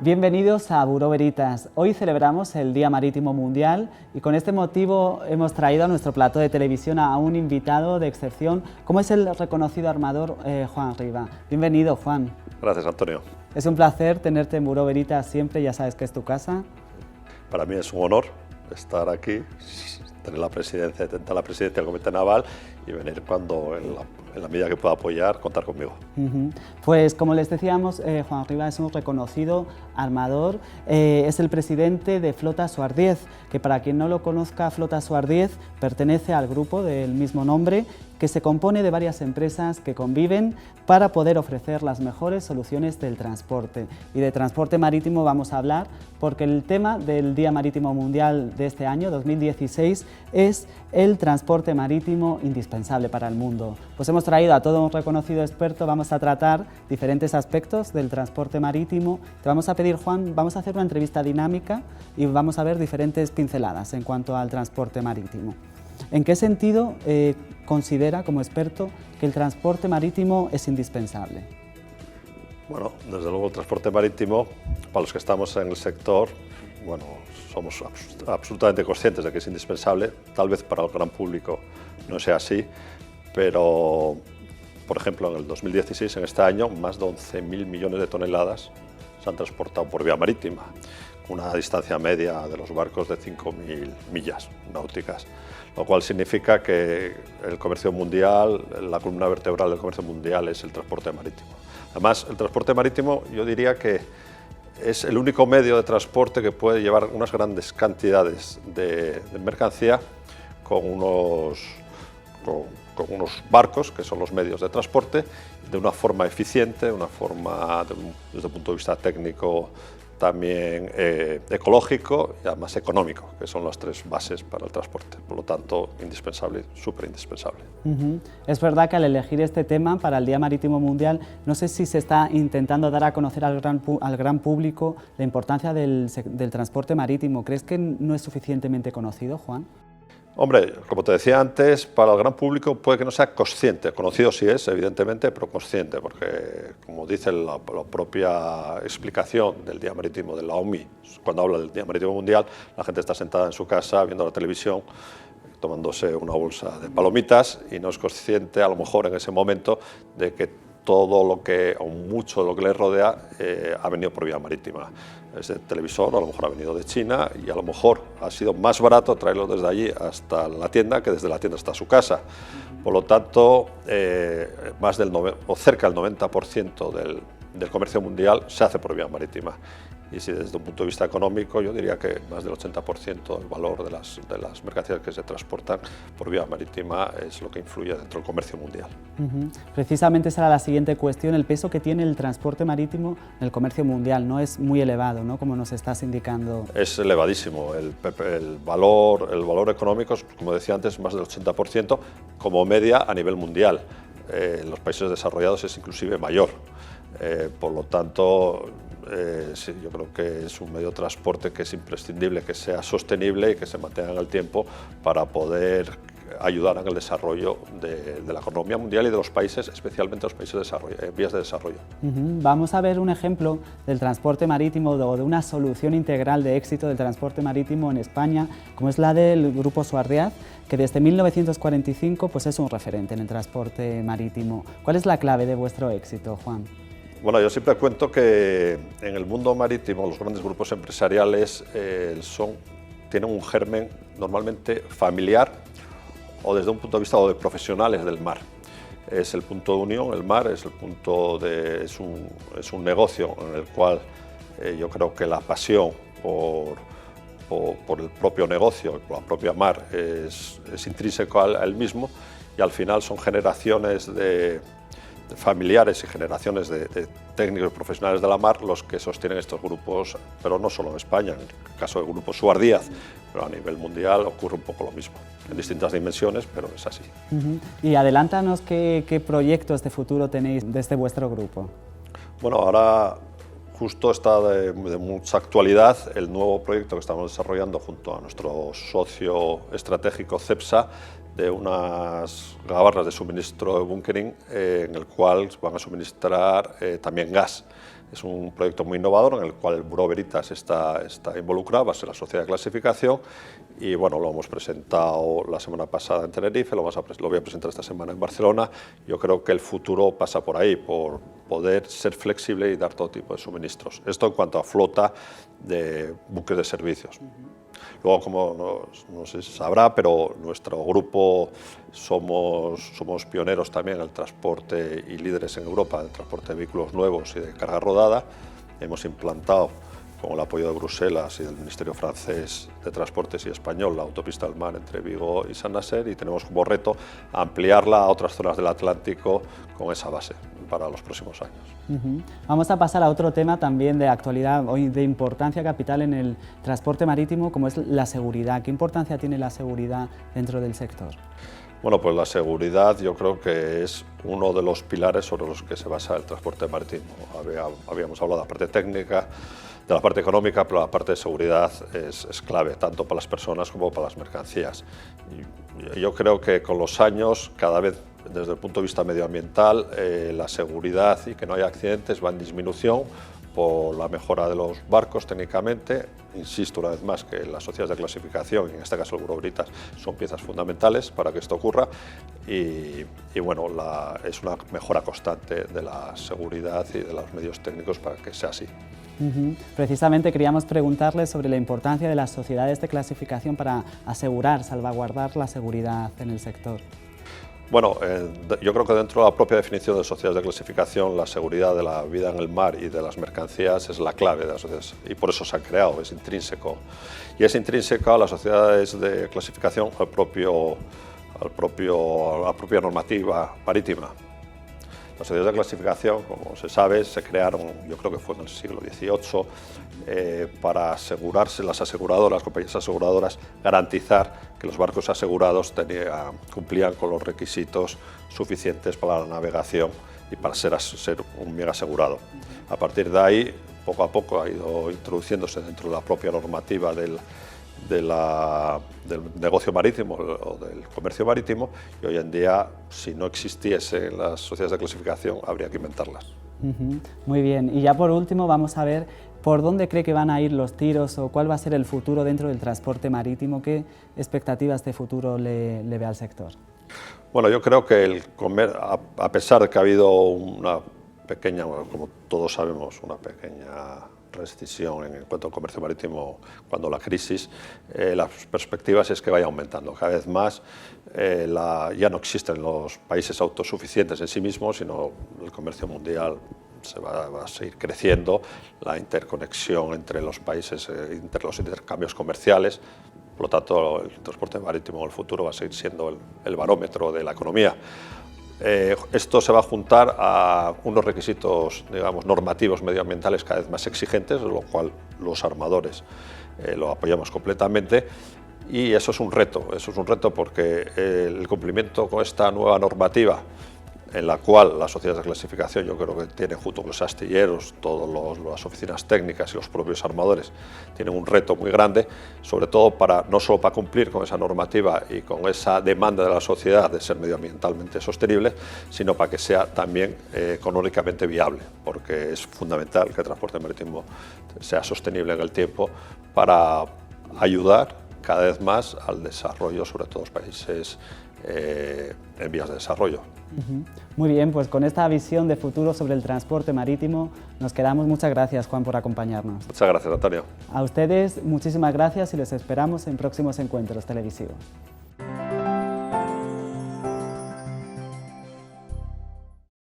Bienvenidos a Buró Veritas. Hoy celebramos el Día Marítimo Mundial y con este motivo hemos traído a nuestro plató de televisión a un invitado de excepción, como es el reconocido armador Juan Riba. Bienvenido, Juan. Gracias, Antonio. Es un placer tenerte en Buró Veritas siempre, ya sabes que es tu casa. Para mí es un honor estar aquí, tener la presidencia del Comité Naval y venir cuando, en la medida que pueda apoyar, contar conmigo. Pues como les decíamos, Juan Riba es un reconocido armador, es el presidente de Flota Suar 10, que para quien no lo conozca, Flota Suar 10 pertenece al grupo del mismo nombre, que se compone de varias empresas que conviven para poder ofrecer las mejores soluciones del transporte. Y de transporte marítimo vamos a hablar porque el tema del Día Marítimo Mundial de este año, 2016, es el transporte marítimo indispensable para el mundo. Pues hemos traído a todo un reconocido experto, vamos a tratar diferentes aspectos del transporte marítimo. Te vamos a pedir, Juan, vamos a hacer una entrevista dinámica y vamos a ver diferentes pinceladas en cuanto al transporte marítimo. ¿En qué sentido considera, como experto, que el transporte marítimo es indispensable? Bueno, desde luego el transporte marítimo, para los que estamos en el sector, bueno, somos absolutamente conscientes de que es indispensable. Tal vez para el gran público no sea así, pero, por ejemplo, en el 2016, en este año, más de 11.000 millones de toneladas se han transportado por vía marítima, con una distancia media de los barcos de 5.000 millas náuticas, lo cual significa que el comercio mundial, la columna vertebral del comercio mundial es el transporte marítimo. Además, el transporte marítimo, yo diría que es el único medio de transporte que puede llevar unas grandes cantidades de mercancía con unos barcos, que son los medios de transporte, de una forma eficiente, una forma, desde el punto de vista técnico, también ecológico y además económico, que son las tres bases para el transporte. Por lo tanto, indispensable, súper indispensable. Es verdad que al elegir este tema para el Día Marítimo Mundial, no sé si se está intentando dar a conocer al gran público la importancia del transporte marítimo. ¿Crees que no es suficientemente conocido, Juan? Hombre, como te decía antes, para el gran público puede que no sea consciente, conocido sí es, evidentemente, pero consciente, porque como dice la propia explicación del Día Marítimo de la OMI, cuando habla del Día Marítimo Mundial, la gente está sentada en su casa viendo la televisión, tomándose una bolsa de palomitas y no es consciente, a lo mejor en ese momento, de que todo lo que, o mucho de lo que le rodea, ha venido por vía marítima. Ese televisor a lo mejor ha venido de China y a lo mejor ha sido más barato traerlo desde allí hasta la tienda que desde la tienda hasta su casa. Por lo tanto, cerca del 90% del comercio mundial se hace por vía marítima. Y si desde un punto de vista económico, yo diría que más del 80% del valor de las mercancías que se transportan por vía marítima es lo que influye dentro del comercio mundial. Precisamente esa era la siguiente cuestión, el peso que tiene el transporte marítimo en el comercio mundial. No es muy elevado, ¿no?, como nos estás indicando. Es elevadísimo. El valor económico, como decía antes, más del 80%, como media a nivel mundial. En los países desarrollados es inclusive mayor. Por lo tanto, sí, yo creo que es un medio de transporte que es imprescindible, que sea sostenible y que se mantenga en el tiempo para poder ayudar en el desarrollo de la economía mundial y de los países, especialmente los países en vías de desarrollo. Vamos a ver un ejemplo del transporte marítimo o de una solución integral de éxito del transporte marítimo en España, como es la del Grupo Suar 10, que desde 1945 pues es un referente en el transporte marítimo. ¿Cuál es la clave de vuestro éxito, Juan? Bueno, yo siempre cuento que en el mundo marítimo los grandes grupos empresariales tienen un germen normalmente familiar o desde un punto de vista de profesionales del mar. Es el punto de unión, el mar es un negocio en el cual yo creo que la pasión por el propio negocio, por la propia mar, es intrínseco a él mismo y al final son generaciones de familiares y generaciones de técnicos profesionales de la mar los que sostienen estos grupos, pero no solo en España, en el caso del Grupo Suar 10, pero a nivel mundial ocurre un poco lo mismo, en distintas dimensiones, pero es así. Y adelántanos qué proyectos de futuro tenéis desde vuestro grupo. Bueno, ahora justo está de mucha actualidad el nuevo proyecto que estamos desarrollando junto a nuestro socio estratégico CEPSA, de unas gabarras de suministro de bunkering en el cual van a suministrar también gas. Es un proyecto muy innovador en el cual el Bureau Veritas está involucrado, va a ser la sociedad de clasificación, y bueno, lo hemos presentado la semana pasada en Tenerife, lo voy a presentar esta semana en Barcelona. Yo creo que el futuro pasa por ahí, por poder ser flexible y dar todo tipo de suministros. Esto en cuanto a flota de buques de servicios. Luego, como no sé si sabrá, pero nuestro grupo somos pioneros también en el transporte y líderes en Europa en el transporte de vehículos nuevos y de carga rodada. Hemos implantado, con el apoyo de Bruselas y del Ministerio francés de Transportes y español, la autopista del mar entre Vigo y Saint-Nazaire, y tenemos como reto ampliarla a otras zonas del Atlántico con esa base para los próximos años. Vamos a pasar a otro tema también de actualidad, hoy de importancia capital en el transporte marítimo, como es la seguridad. ¿Qué importancia tiene la seguridad dentro del sector? Bueno, pues la seguridad yo creo que es uno de los pilares sobre los que se basa el transporte marítimo. Habíamos hablado de la parte técnica, de la parte económica, pero la parte de seguridad es clave, tanto para las personas como para las mercancías. Y yo creo que con los años, cada vez desde el punto de vista medioambiental, la seguridad y que no haya accidentes va en disminución por la mejora de los barcos técnicamente. Insisto una vez más que las sociedades de clasificación, y en este caso el Bureau Veritas, son piezas fundamentales para que esto ocurra, y bueno, es una mejora constante de la seguridad y de los medios técnicos para que sea así. Precisamente queríamos preguntarle sobre la importancia de las sociedades de clasificación para asegurar, salvaguardar la seguridad en el sector. Bueno, yo creo que dentro de la propia definición de sociedades de clasificación, la seguridad de la vida en el mar y de las mercancías es la clave de las sociedades, y por eso se han creado, es intrínseco. Y es intrínseco a las sociedades de clasificación a la propia normativa marítima. Las sociedades de clasificación, como se sabe, se crearon, yo creo que fue en el siglo XVIII, para asegurarse, las compañías aseguradoras, garantizar que los barcos asegurados cumplían con los requisitos suficientes para la navegación y para ser un bien asegurado. A partir de ahí, poco a poco ha ido introduciéndose dentro de la propia normativa del negocio marítimo o del comercio marítimo, y hoy en día, si no existiesen las sociedades de clasificación, habría que inventarlas. Muy bien, y ya por último vamos a ver por dónde cree que van a ir los tiros o cuál va a ser el futuro dentro del transporte marítimo. ¿Qué expectativas de futuro le ve al sector? Bueno, yo creo que a pesar de que ha habido una pequeña, como todos sabemos, una pequeña rescisión en cuanto al comercio marítimo cuando la crisis, las perspectivas es que vaya aumentando cada vez más. Ya no existen los países autosuficientes en sí mismos, sino el comercio mundial va a seguir creciendo, la interconexión entre los países, los intercambios comerciales. Por lo tanto, el transporte marítimo en el futuro va a seguir siendo el barómetro de la economía. Esto se va a juntar a unos requisitos, digamos, normativos medioambientales cada vez más exigentes, de lo cual los armadores lo apoyamos completamente, y eso es un reto porque el cumplimiento con esta nueva normativa, en la cual las sociedades de clasificación, yo creo que tienen, junto con los astilleros, todas las oficinas técnicas y los propios armadores, tienen un reto muy grande, sobre todo no solo para cumplir con esa normativa y con esa demanda de la sociedad de ser medioambientalmente sostenible, sino para que sea también económicamente viable, porque es fundamental que el transporte marítimo sea sostenible en el tiempo para ayudar cada vez más al desarrollo, sobre todo los países en vías de desarrollo. Muy bien, pues con esta visión de futuro sobre el transporte marítimo nos quedamos. Muchas gracias, Juan, por acompañarnos. Muchas gracias, Antonio. A ustedes, muchísimas gracias y les esperamos en próximos encuentros televisivos.